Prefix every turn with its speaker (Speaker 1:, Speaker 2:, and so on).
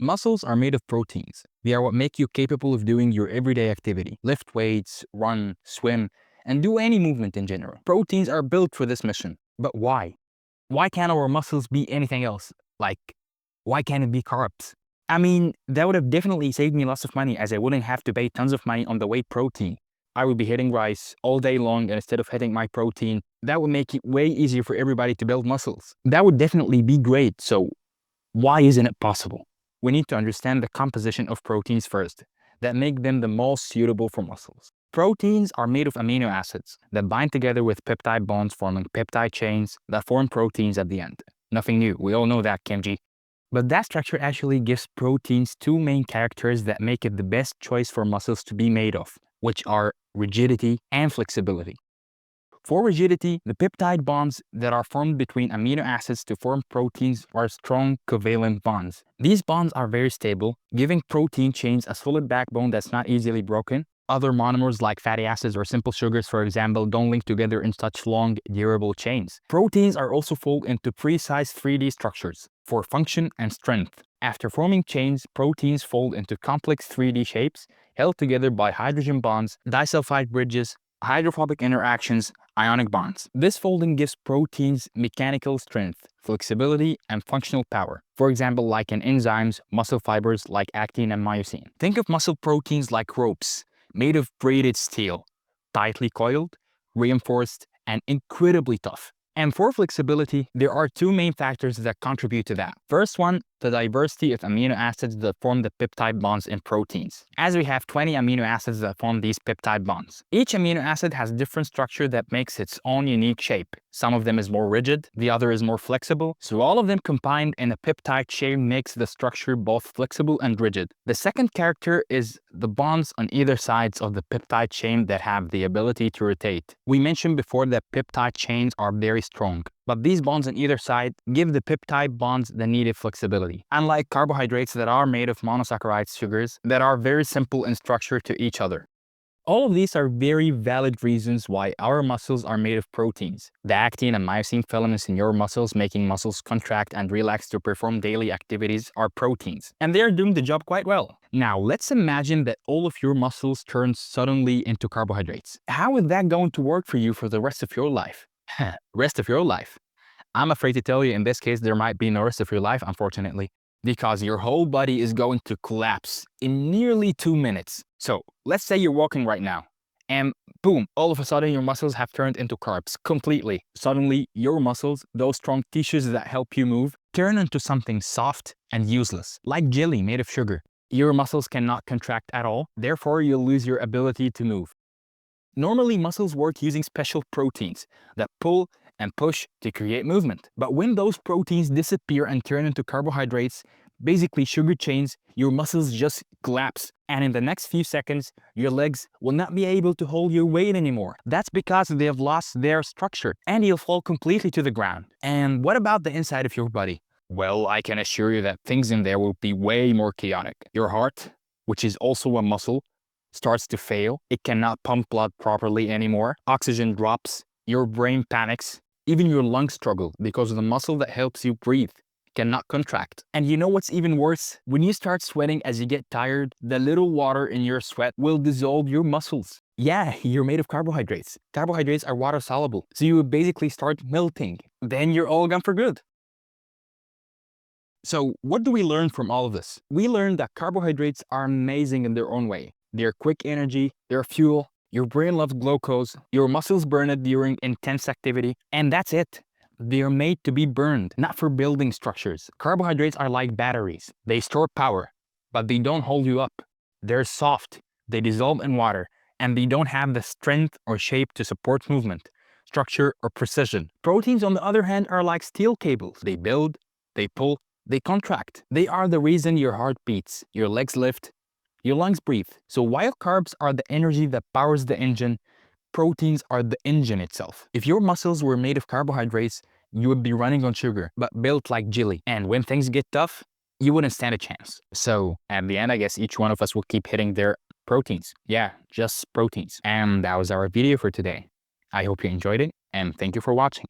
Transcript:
Speaker 1: Muscles are made of proteins. They are what make you capable of doing your everyday activity. Lift weights, run, swim, and do any movement in general. Proteins are built for this mission. But why? Why can't our muscles be anything else? Like, why can't it be carbs? I mean, that would have definitely saved me lots of money, as I wouldn't have to pay tons of money on the whey protein. I would be hitting rice all day long, and instead of hitting my protein, that would make it way easier for everybody to build muscles. That would definitely be great. So why isn't it possible? We need to understand the composition of proteins first, that make them the most suitable for muscles. Proteins are made of amino acids that bind together with peptide bonds, forming peptide chains that form proteins at the end. Nothing new, we all know that, Kimji. But that structure actually gives proteins two main characters that make it the best choice for muscles to be made of, which are rigidity and flexibility. For rigidity, the peptide bonds that are formed between amino acids to form proteins are strong covalent bonds. These bonds are very stable, giving protein chains a solid backbone that's not easily broken. Other monomers like fatty acids or simple sugars, for example, don't link together in such long, durable chains. Proteins are also folded into precise 3D structures for function and strength. After forming chains, proteins fold into complex 3D shapes held together by hydrogen bonds, disulfide bridges, hydrophobic interactions, ionic bonds. This folding gives proteins mechanical strength, flexibility, and functional power. For example, like in enzymes, muscle fibers like actin and myosin. Think of muscle proteins like ropes, made of braided steel, tightly coiled, reinforced, and incredibly tough. And for flexibility, there are two main factors that contribute to that. First one, the diversity of amino acids that form the peptide bonds in proteins, as we have 20 amino acids that form these peptide bonds. Each amino acid has different structure that makes its own unique shape. Some of them is more rigid, the other is more flexible, so all of them combined in a peptide chain makes the structure both flexible and rigid. The second character is the bonds on either sides of the peptide chain that have the ability to rotate. We mentioned before that peptide chains are very strong, but these bonds on either side give the peptide bonds the needed flexibility. Unlike carbohydrates that are made of monosaccharide sugars that are very simple in structure to each other. All of these are very valid reasons why our muscles are made of proteins. The actin and myosin filaments in your muscles, making muscles contract and relax to perform daily activities, are proteins, and they are doing the job quite well. Now, let's imagine that all of your muscles turn suddenly into carbohydrates. How is that going to work for you for the rest of your life? Rest of your life? I'm afraid to tell you, in this case, there might be no rest of your life, unfortunately, because your whole body is going to collapse in nearly 2 minutes. So let's say you're walking right now, and boom, all of a sudden your muscles have turned into carbs completely. Suddenly your muscles, those strong tissues that help you move, turn into something soft and useless, like jelly made of sugar. Your muscles cannot contract at all, therefore you'll lose your ability to move. Normally, muscles work using special proteins that pull and push to create movement. But when those proteins disappear and turn into carbohydrates, basically sugar chains, your muscles just collapse. And in the next few seconds, your legs will not be able to hold your weight anymore. That's because they have lost their structure and you'll fall completely to the ground. And what about the inside of your body? Well, I can assure you that things in there will be way more chaotic. Your heart, which is also a muscle, starts to fail. It cannot pump blood properly anymore. Oxygen drops. Your brain panics. Even your lungs struggle because the muscle that helps you breathe cannot contract. And you know what's even worse? When you start sweating as you get tired, the little water in your sweat will dissolve your muscles. Yeah, you're made of carbohydrates. Carbohydrates are water soluble, so you would basically start melting. Then you're all gone for good. So what do we learn from all of this? We learned that carbohydrates are amazing in their own way. They're quick energy, they're fuel, your brain loves glucose, your muscles burn it during intense activity, and that's it. They're made to be burned, not for building structures. Carbohydrates are like batteries. They store power, but they don't hold you up. They're soft, they dissolve in water, and they don't have the strength or shape to support movement, structure, or precision. Proteins, on the other hand, are like steel cables. They build, they pull, they contract. They are the reason your heart beats, your legs lift, your lungs breathe. So while carbs are the energy that powers the engine, proteins are the engine itself. If your muscles were made of carbohydrates, you would be running on sugar, but built like jelly. And when things get tough, you wouldn't stand a chance. So at the end, I guess each one of us will keep hitting their proteins. Yeah, just proteins. And that was our video for today. I hope you enjoyed it, and thank you for watching.